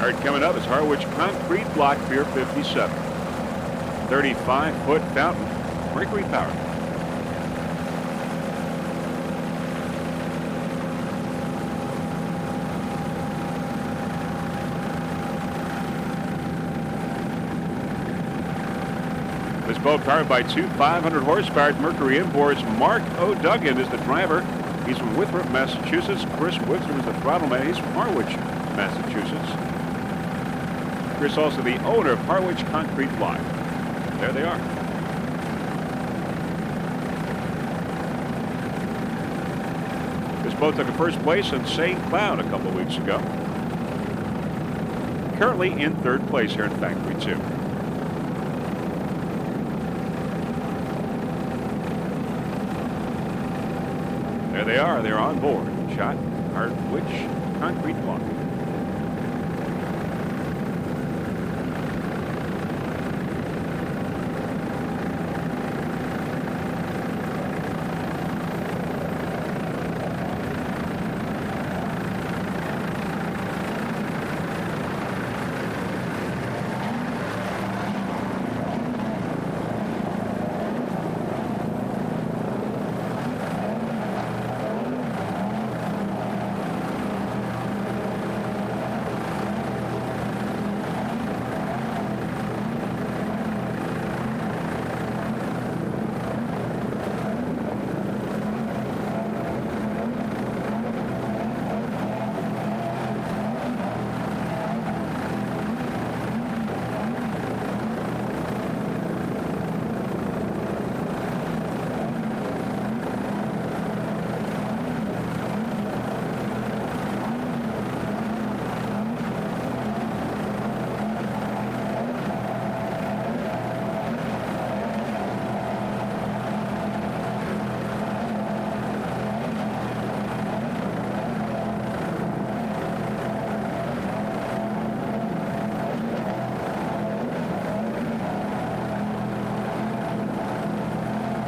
All right, coming up is Harwick Concrete Block Pier 57. 35-foot fountain, mercury powered. This boat powered by two 500 horsepower Mercury inboards. Mark O'Duggan is the driver. He's from Winthrop, Massachusetts. Chris Wickstrom is the throttle man. He's from Harwich, Massachusetts. Chris also the owner of Harwick Concrete Block. There they are. This boat took a first place in St. Cloud a couple of weeks ago. Currently in third place here in Factory 2. There they are. They're on board. Shot Harwick Concrete Block.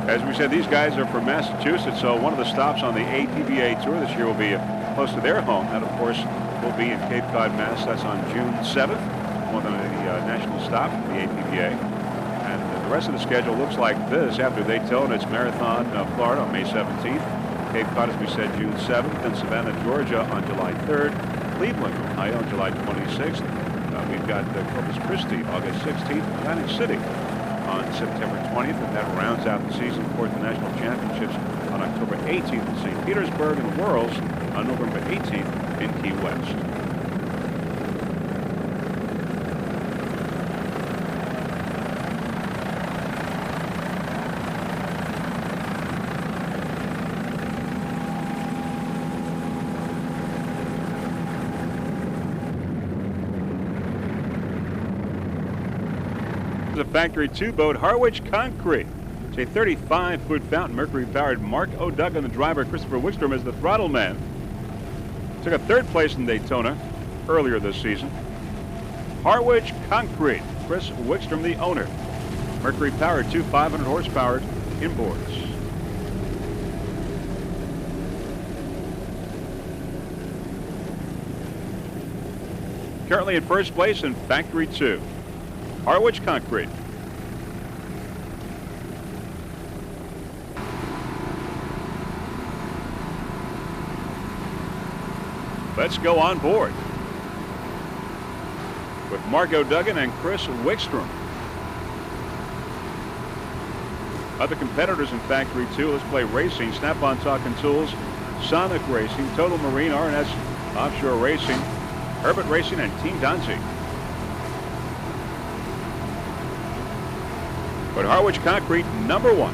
As we said, these guys are from Massachusetts, so one of the stops on the APBA Tour this year will be close to their home. That, of course, will be in Cape Cod, Mass. That's on June 7th, one of the national stop for the APBA. And the rest of the schedule looks like this. After Daytona, it's Marathon, Florida on May 17th. Cape Cod, as we said, June 7th. And Savannah, Georgia on July 3rd. Cleveland, Ohio on July 26th. We've got Corpus Christi, August 16th. Atlantic City on September 20th, and that rounds out the season for the national championships on October 18th in St. Petersburg, and the Worlds on November 18th in Key West. The Factory 2 boat, Harwick Concrete. It's a 35-foot fountain, mercury-powered. Mark O'Duggan, the driver. Christopher Wickstrom is the throttle man. Took a third place in Daytona earlier this season. Harwick Concrete. Chris Wickstrom, the owner. Mercury-powered, two 500 horsepower inboards. Currently in first place in Factory 2. Harwick Concrete. Let's go on board with Mark O'Duggan and Chris Wickstrom. Other competitors in Factory 2, let's play racing. Snap-on Talking Tools, Sonic Racing, Total Marine, R&S Offshore Racing, Herbert Racing, and Team Danzig. But Harwick Concrete, number one.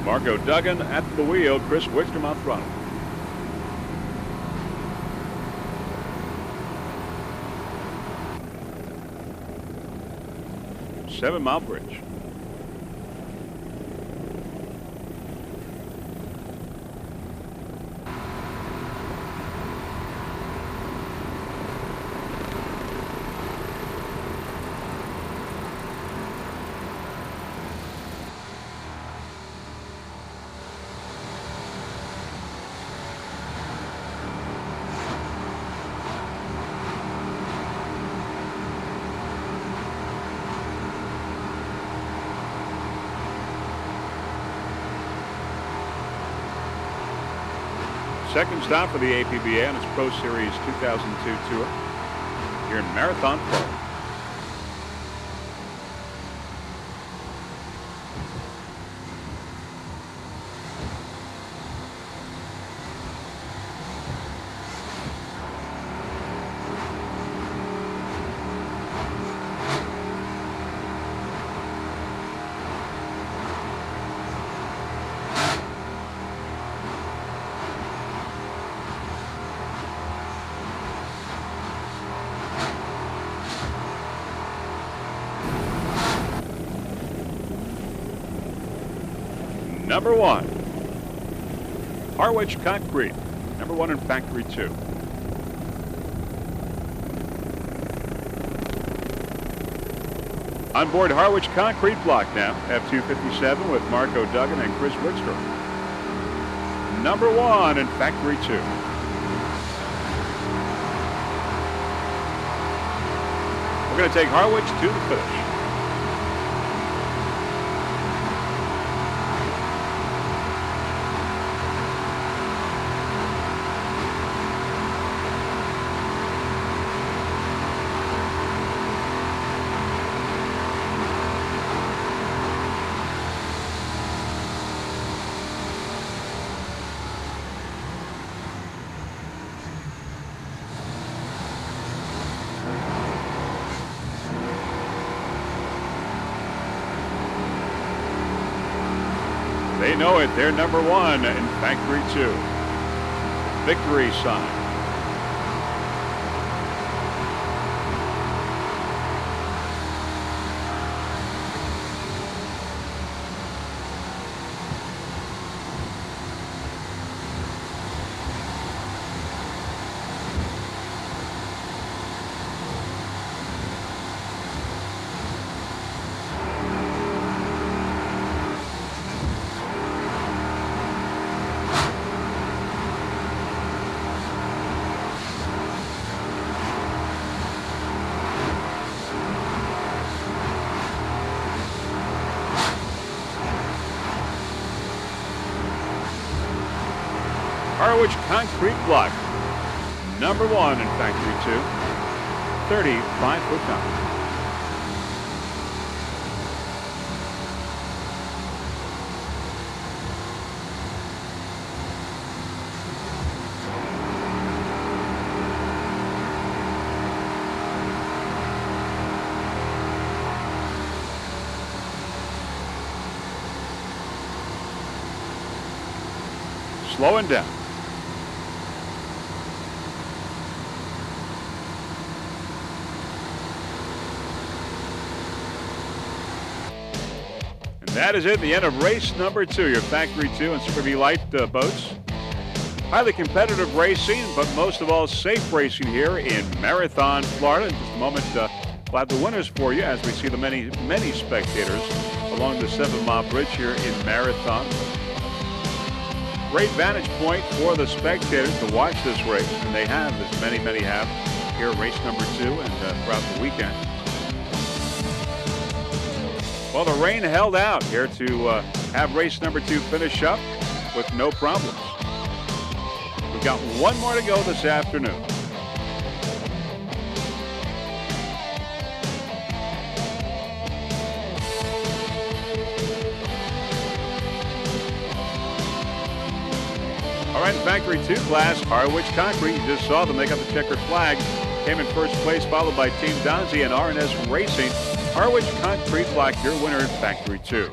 Mark O'Duggan at the wheel, Chris Wickstrom on throttle. 7 Mile Bridge. Second stop for the APBA on its Pro Series 2002 tour here in Marathon, Florida. Number 1, Harwick Concrete. Number 1 in Factory 2. On board Harwick Concrete block now, F257 with Marco Duggan and Chris Wickstrom. Number 1 in Factory 2. We're going to take Harwick to the finish. They know it. They're number 1 in Factory 2. Victory sign. Harwick Concrete block, number 1 in Factory 2, 35-foot down. Slowing down. That is it, the end of race number 2, your Factory 2 and Super V Light boats. Highly competitive racing, but most of all, safe racing here in Marathon, Florida. In just a moment, we'll have the winners for you as we see the many, many spectators along the 7 Mile Bridge here in Marathon. Great vantage point for the spectators to watch this race, and they have, as many, many have, here at race number 2 and throughout the weekend. Well, the rain held out here to have race number 2 finish up with no problems. We've got one more to go this afternoon. All right, Factory 2 class, Harwick Concrete. You just saw them. They got the checkered flag. Came in first place, followed by Team Donzie and RNS Racing. Harwick Concrete block, your winner in Factory 2.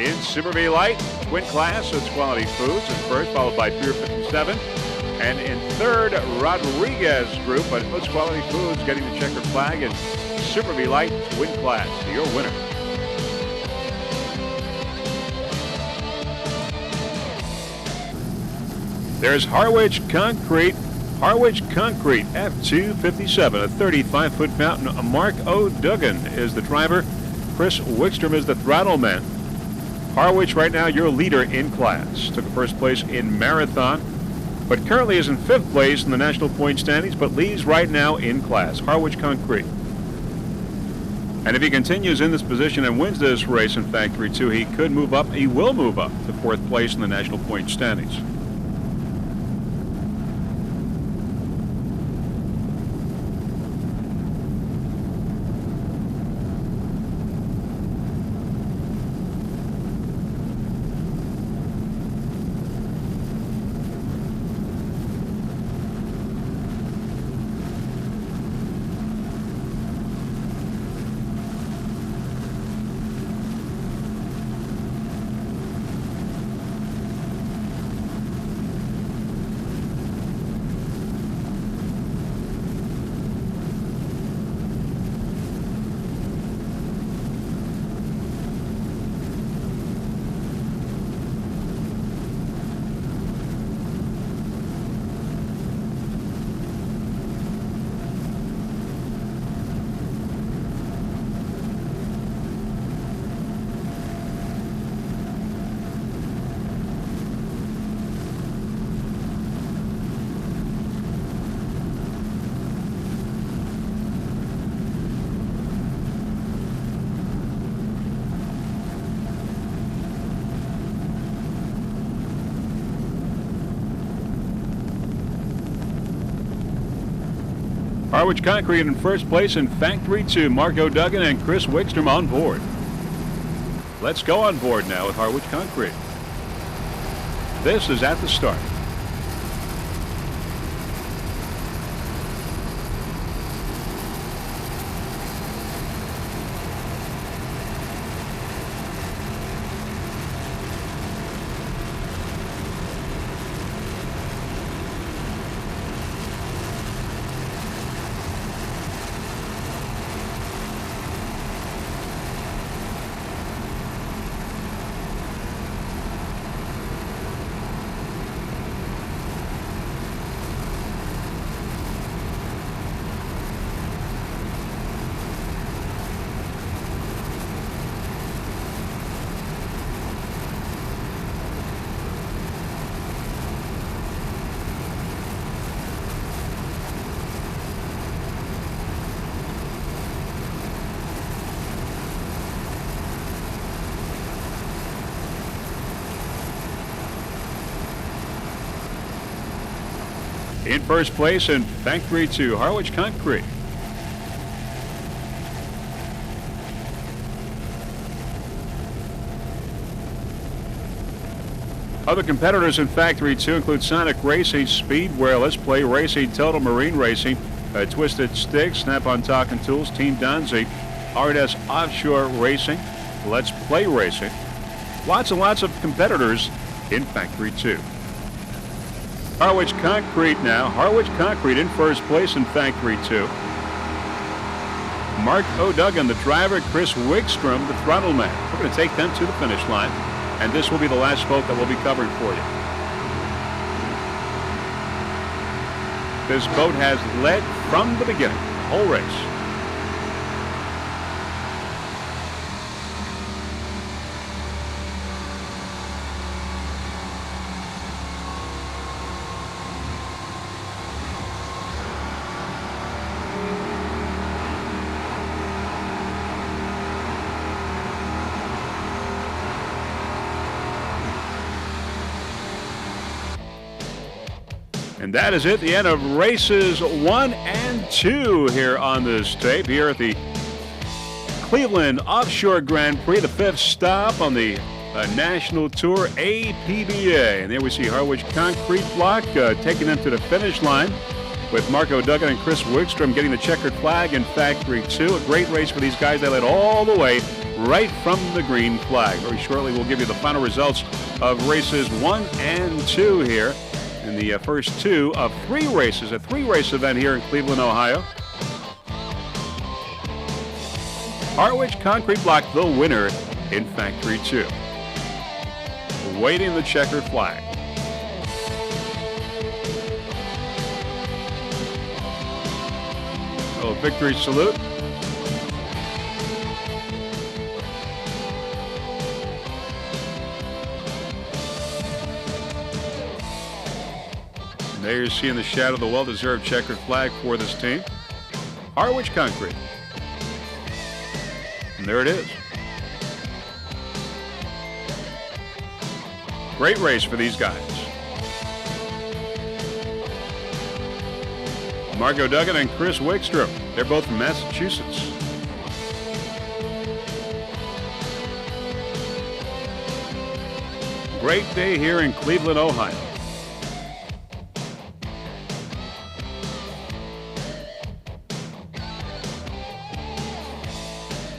In Super V Light, Twin class, so it's Quality Foods in first, followed by Pier 57. And in third, Rodriguez Group, but it's Quality Foods getting the checkered flag, and Super V Light Twin class, your winner. There's Harwick Concrete F257, a 35-foot fountain. Mark O'Duggan is the driver. Chris Wickstrom is the throttle man. Harwick right now your leader in class. Took first place in marathon, but currently is in 5th place in the national point standings, but leads right now in class. Harwick Concrete. And if he continues in this position and wins this race in Factory 2, he could move up. He will move up to 4th place in the national point standings. Harwick Concrete in first place in Factory 2. Mark O'Duggan and Chris Wickstrom on board. Let's go on board now with Harwick Concrete. This is at the start. In first place in Factory 2, Harwick Concrete. Other competitors in Factory 2 include Sonic Racing, Speedway, Let's Play Racing, Total Marine Racing, Twisted Sticks, Snap-on Talking Tools, Team Donzi, Harwick Offshore Racing, Let's Play Racing. Lots and lots of competitors in Factory 2. Harwick Concrete now. Harwick Concrete in first place in Factory 2. Mark O'Duggan, the driver. Chris Wickstrom, the throttle man. We're going to take them to the finish line, and this will be the last boat that we'll be covering for you. This boat has led from the beginning, the whole race. And that is it, the end of races 1 and 2 here on this tape, here at the Cleveland Offshore Grand Prix, the 5th stop on the National Tour APBA. And there we see Harwick Concrete Block taking them to the finish line. with Marco Duggan and Chris Wigstrom getting the checkered flag in Factory 2. A great race for these guys. They led all the way right from the green flag. Very shortly, we'll give you the final results of races 1 and 2 here in the first 2 of 3 races, a 3-race event here in Cleveland, Ohio. Harwick Concrete Block, the winner in Factory 2. Waiting the checkered flag. A victory salute. There you're seeing the shadow of the well-deserved checkered flag for this team. Harwick Concrete. And there it is. Great race for these guys. Marco Duggan and Chris Wigstrom. They're both from Massachusetts. Great day here in Cleveland, Ohio.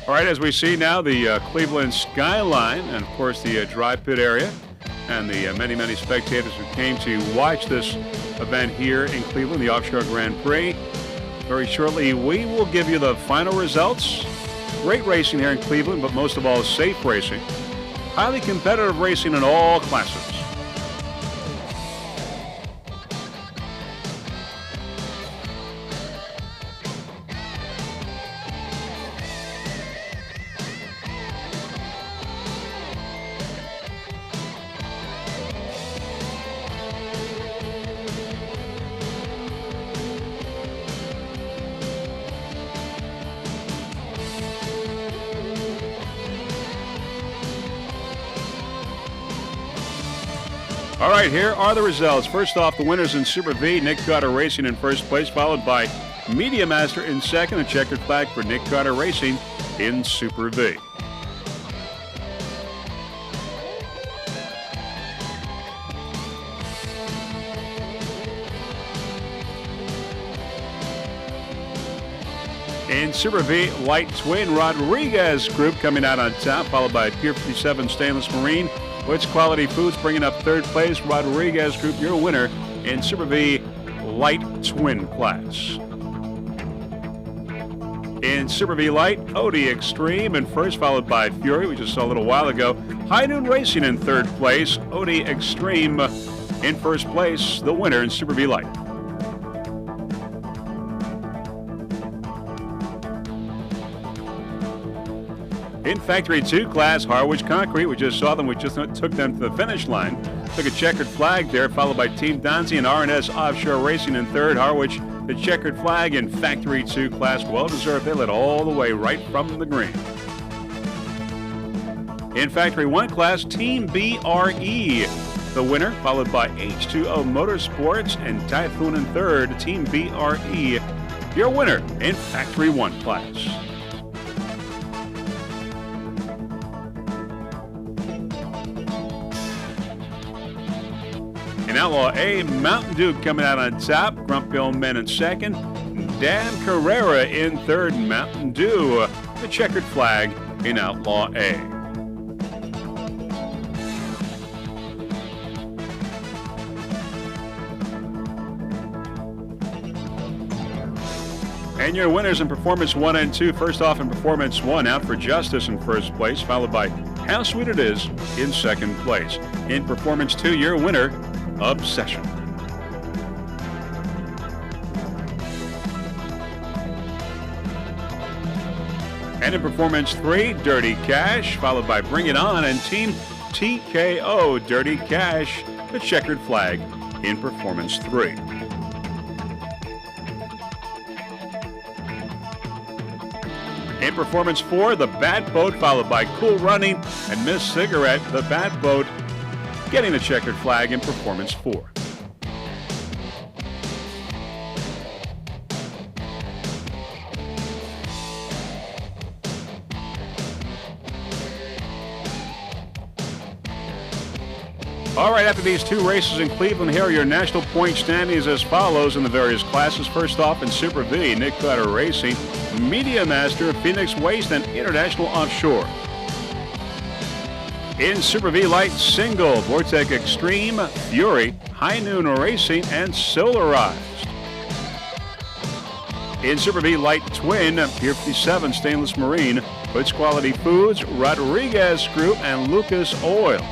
All right, as we see now, the Cleveland skyline and, of course, the dry pit area and the many, many spectators who came to watch this event here in Cleveland, the Offshore Grand Prix. Very shortly, we will give you the final results. Great racing here in Cleveland, but most of all, safe racing. Highly competitive racing in all classes. All right, here are the results. First off, the winners in Super V, Nick Carter Racing in first place, followed by Media Master in second, a checkered flag for Nick Carter Racing in Super V. In Super V, Light Twin, Rodriguez Group coming out on top, followed by Pier 57 Stainless Marine. Which Quality Foods bringing up third place. Rodriguez Group, your winner in Super V Light Twin class. In Super V Light, Odie Extreme in first, followed by Fury, we just saw a little while ago. High Noon Racing in third place. Odie Extreme in first place, the winner in Super V Light. In Factory 2 class, Harwick Concrete, we just saw them, we just took them to the finish line. Took a checkered flag there, followed by Team Donzi and R&S Offshore Racing in third. Harwick, the checkered flag in Factory 2 class. Well-deserved, they led all the way right from the green. In Factory 1 class, Team BRE, the winner, followed by H2O Motorsports and Typhoon in third. Team BRE, your winner in Factory 1 class. In Outlaw A, Mountain Dew coming out on top. Grump Bill Men in second. Dan Carrera in third. Mountain Dew, the checkered flag in Outlaw A. And your winners in Performance 1 and 2. First off in Performance 1, Out for Justice in first place, followed by How Sweet It Is in second place. In Performance 2, your winner, Obsession. And in Performance 3, Dirty Cash, followed by Bring It On and Team TKO. Dirty Cash, the checkered flag in Performance 3. In Performance 4, the Bat Boat, followed by Cool Running and Miss Cigarette. The Bat Boat getting the checkered flag in Performance 4. All right, after these two races in Cleveland, here are your national point standings as follows in the various classes. First off in Super V, Nick Cutter Racing, Media Master, Phoenix Waste, and International Offshore. In Super V Light Single, Vortec Extreme, Fury, High Noon Racing, and Solarized. In Super V Light Twin, Pier 57, Stainless Marine, Hoods Quality Foods, Rodriguez Group, and Lucas Oil.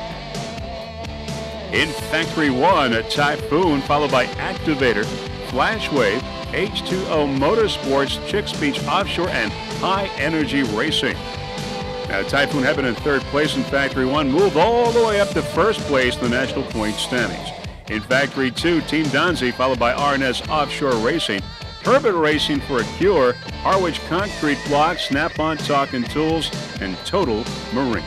In Factory 1, Typhoon, followed by Activator, Flashwave, H2O Motorsports, Chicks Beach Offshore, and High Energy Racing. Now, Typhoon had been in third place in Factory 1, moved all the way up to first place in the national point standings. In Factory 2, Team Donzi, followed by RNS Offshore Racing, Herbert Racing for a Cure, Harwich Concrete Block, Snap-on Talking Tools, and Total Marine.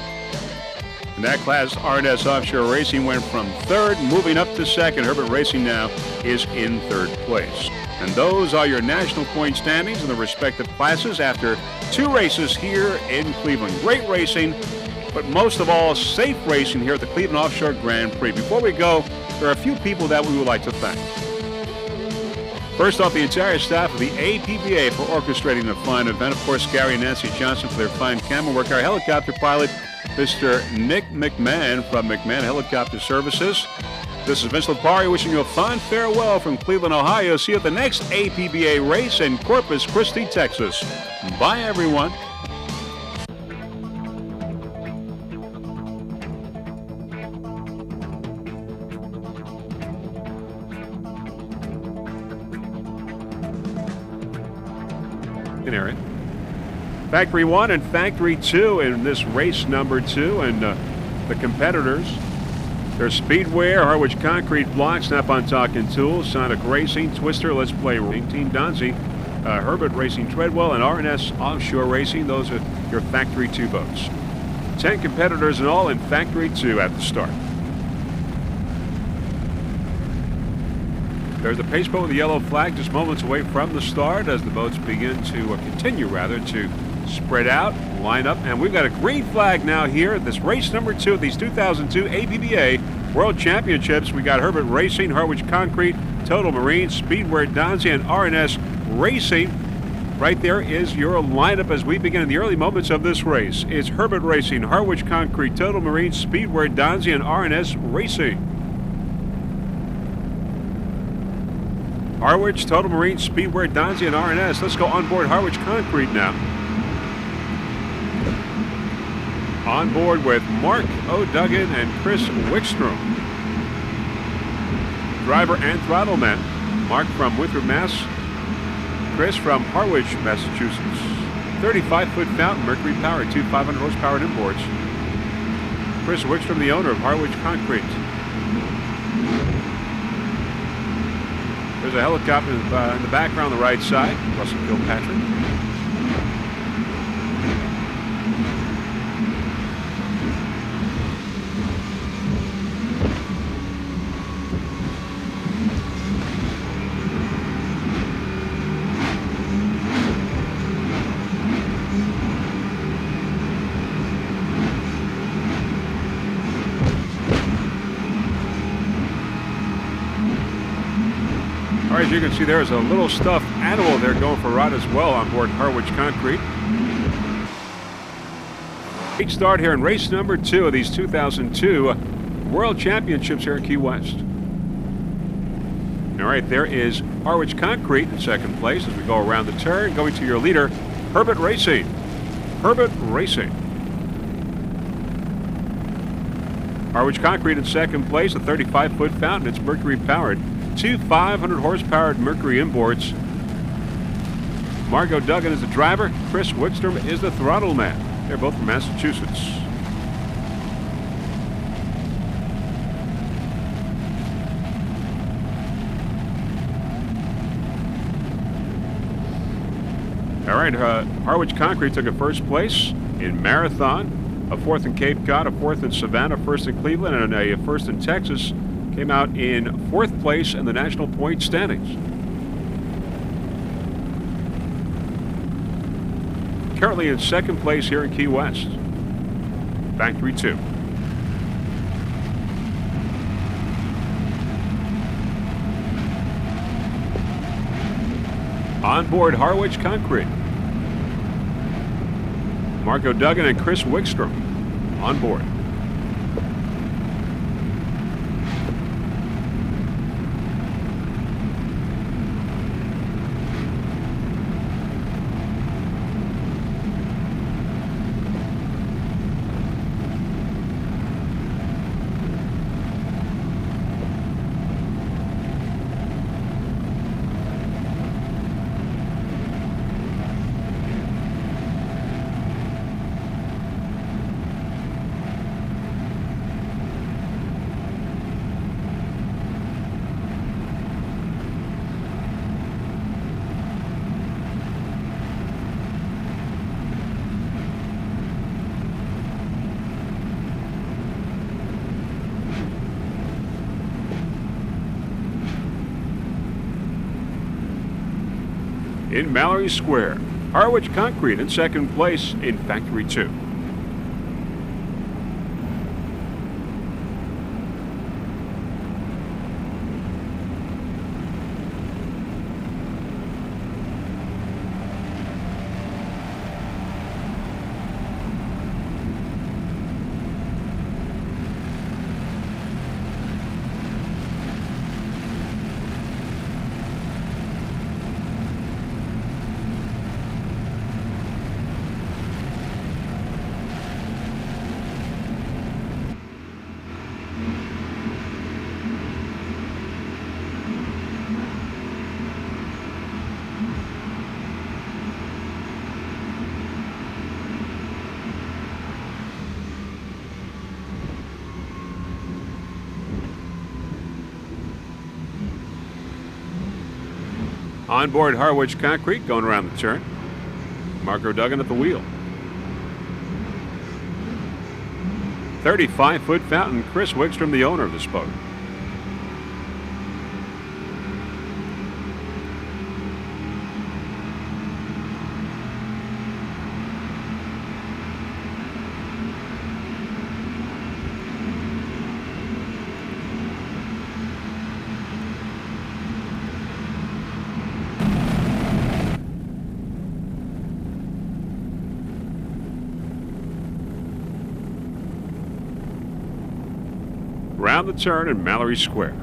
In that class, RNS Offshore Racing went from third, moving up to second. Herbert Racing now is in third place. And those are your national point standings in the respective classes after two races here in Cleveland. Great racing, but most of all, safe racing here at the Cleveland Offshore Grand Prix. Before we go, there are a few people that we would like to thank. First off, the entire staff of the APBA for orchestrating the fine event. Of course, Gary and Nancy Johnson for their fine camera work. Our helicopter pilot, Mr. Nick McMahon from McMahon Helicopter Services. This is Vince Lipari wishing you a fond farewell from Cleveland, Ohio. See you at the next APBA race in Corpus Christi, Texas. Bye, everyone. Area. Factory 1 and Factory 2 in this race number 2, and the competitors, they're Speedwear, Harwich Concrete Block, Snap-on Talking Tools, Sonic Racing, Twister, Let's Play Racing, Team Donzi, Herbert Racing Treadwell, and RNS Offshore Racing. Those are your Factory 2 boats. 10 competitors in all in Factory 2 at the start. There's the pace boat with the yellow flag just moments away from the start as the boats begin to continue to spread out, line up. And we've got a green flag now here at this race number 2 of these 2002 APBA World Championships. We got Herbert Racing, Harwich Concrete, Total Marine, Speedwear, Donzi, and RNS Racing. Right there is your lineup as we begin in the early moments of this race. It's Herbert Racing, Harwich Concrete, Total Marine, Speedwear, Donzi, and RNS Racing. Harwich, Total Marine, Speedwear, Donzi, and RNS. Let's go on board Harwich Concrete now. On board with Mark O'Duggan and Chris Wickstrom. Driver and throttle man. Mark from Winthrop, Mass. Chris from Harwich, Massachusetts. 35-foot fountain, Mercury powered, 2 500 horsepower imports. Chris Wickstrom, the owner of Harwich Concrete. There's a helicopter in the background on the right side. Russell Kilpatrick. As you can see, there is a little stuffed animal there going for a ride as well on board Harwich Concrete. Great start here in race number 2 of these 2002 World Championships here in Key West. All right, there is Harwich Concrete in second place as we go around the turn, going to your leader, Herbert Racing. Herbert Racing. Harwich Concrete in second place, a 35-foot fountain. It's Mercury powered. 2 500 horsepower Mercury inboards. Margot Duggan is the driver. Chris Wickstrom is the throttle man. They're both from Massachusetts. All right, Harwich Concrete took a first place in Marathon, a fourth in Cape Cod, a fourth in Savannah, first in Cleveland, and a first in Texas. Came out in fourth place in the national point standings. Currently in second place here in Key West. Factory 2. On board Harwick Concrete, Mark O'Duggan and Chris Wickstrom on board. In Mallory Square, Harwick Concrete in second place in Factory 2. On board Harwick Concrete going around the turn. Mark O'Duggan at the wheel. 35-foot fountain, Chris Wickstrom, the owner of this boat. Round the turn in Mallory Square.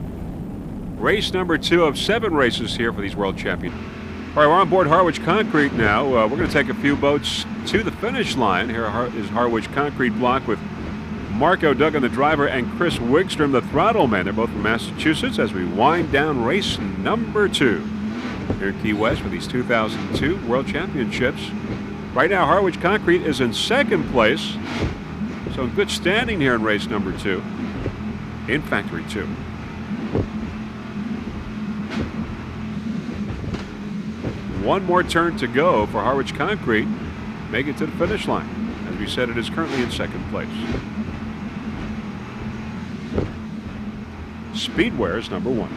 Race number 2 of 7 races here for these World Champions. All right, we're on board Harwick Concrete now. We're going to take a few boats to the finish line. Here is Harwick Concrete block with Mark O'Duggan, the driver, and Chris Wickstrom, the throttle man. They're both from Massachusetts as we wind down race number 2 here in Key West for these 2002 World Championships. Right now, Harwick Concrete is in second place, so in good standing here in race number 2. In Factory 2. One more turn to go for Harwick Concrete. Make it to the finish line. As we said, it is currently in second place. Speedware is number 1.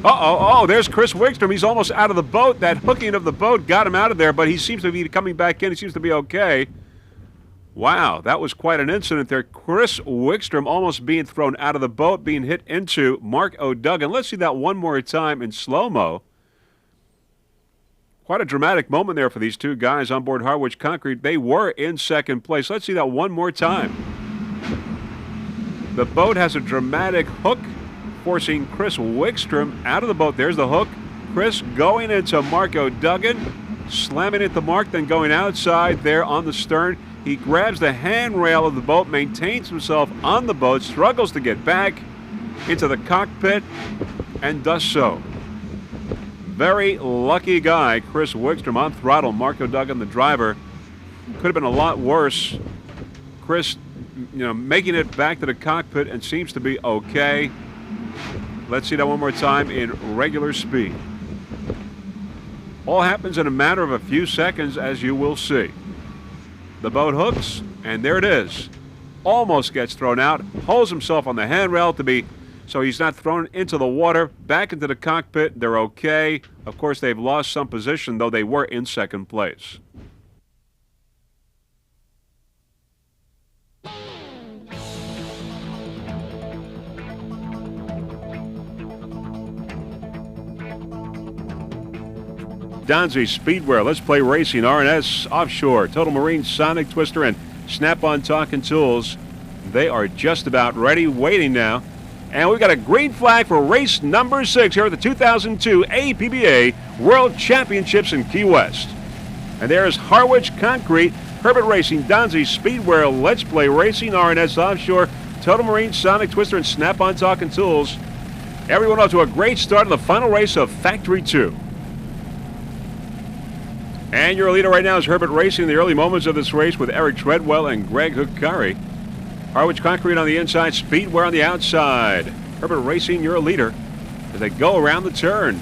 Uh-oh, there's Chris Wickstrom. He's almost out of the boat. That hooking of the boat got him out of there, but he seems to be coming back in. He seems to be okay. Wow, that was quite an incident there. Chris Wickstrom almost being thrown out of the boat, being hit into Mark O'Duggan. Let's see that one more time in slow-mo. Quite a dramatic moment there for these two guys on board Harwick Concrete. They were in second place. Let's see that one more time. The boat has a dramatic hook, forcing Chris Wickstrom out of the boat. There's the hook. Chris going into Mark O'Duggan, slamming into Mark, then going outside there on the stern. He grabs the handrail of the boat, maintains himself on the boat, struggles to get back into the cockpit, and does so. Very lucky guy, Chris Wickstrom on throttle. Mark O'Duggan, the driver. Could have been a lot worse. Chris, making it back to the cockpit and seems to be okay. Let's see that one more time in regular speed. All happens in a matter of a few seconds, as you will see. The boat hooks, and there it is. Almost gets thrown out, holds himself on the handrail so he's not thrown into the water, back into the cockpit. They're okay. Of course, they've lost some position, though they were in second place. Donzi, Speedwear, Let's Play Racing, R&S Offshore, Total Marine, Sonic Twister, and Snap-on Talking Tools. They are just about ready, waiting now. And we've got a green flag for race number 6 here at the 2002 APBA World Championships in Key West. And there's Harwick Concrete, Herbert Racing, Donzi, Speedwear, Let's Play Racing, R&S Offshore, Total Marine, Sonic Twister, and Snap-on Talking Tools. Everyone off to a great start in the final race of Factory 2. And your leader right now is Herbert Racing in the early moments of this race with Eric Treadwell and Greg Hukari. Harwick Concrete on the inside, Speedwear on the outside. Herbert Racing, your leader as they go around the turn.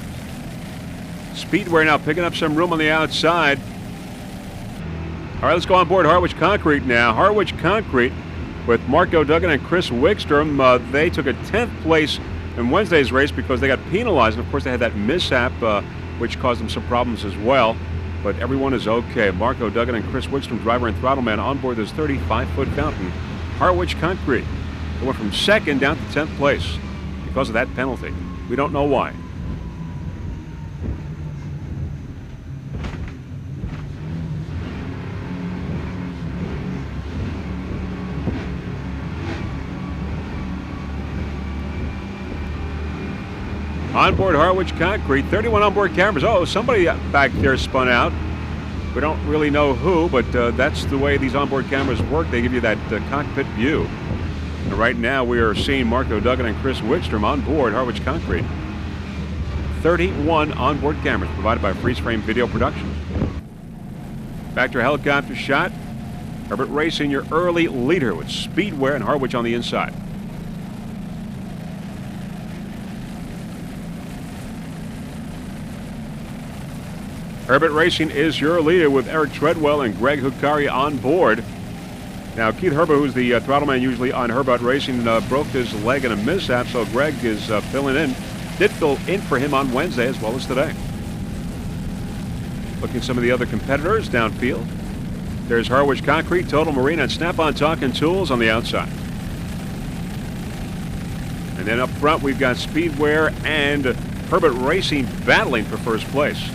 Speedwear now picking up some room on the outside. All right, let's go on board Harwick Concrete now. Harwick Concrete with Marco Duggan and Chris Wickstrom. They took a 10th place in Wednesday's race because they got penalized. And of course, they had that mishap, which caused them some problems as well. But everyone is okay. Marco Duggan and Chris Wickstrom, driver and throttle man, on board this 35-foot fountain. Harwick Concrete. They went from 2nd down to 10th place because of that penalty. We don't know why. Onboard Harwick Concrete, 31 onboard cameras. Oh, somebody back there spun out. We don't really know who, but that's the way these onboard cameras work. They give you that cockpit view. And right now we are seeing Marco Duggan and Chris Wickstrom on board Harwick Concrete. 31 onboard cameras provided by Freeze Frame Video Productions. Back to a helicopter shot. Herbert Racing, your early leader with Speedwear and Harwick on the inside. Herbert Racing is your leader with Eric Treadwell and Greg Hukari on board. Now, Keith Herbert, who's the throttle man usually on Herbert Racing, broke his leg in a mishap, so Greg is filling in. Did fill in for him on Wednesday as well as today. Looking at some of the other competitors downfield. There's Harwick Concrete, Total Marine, and Snap-on Talking Tools on the outside. And then up front, we've got Speedwear and Herbert Racing battling for first place.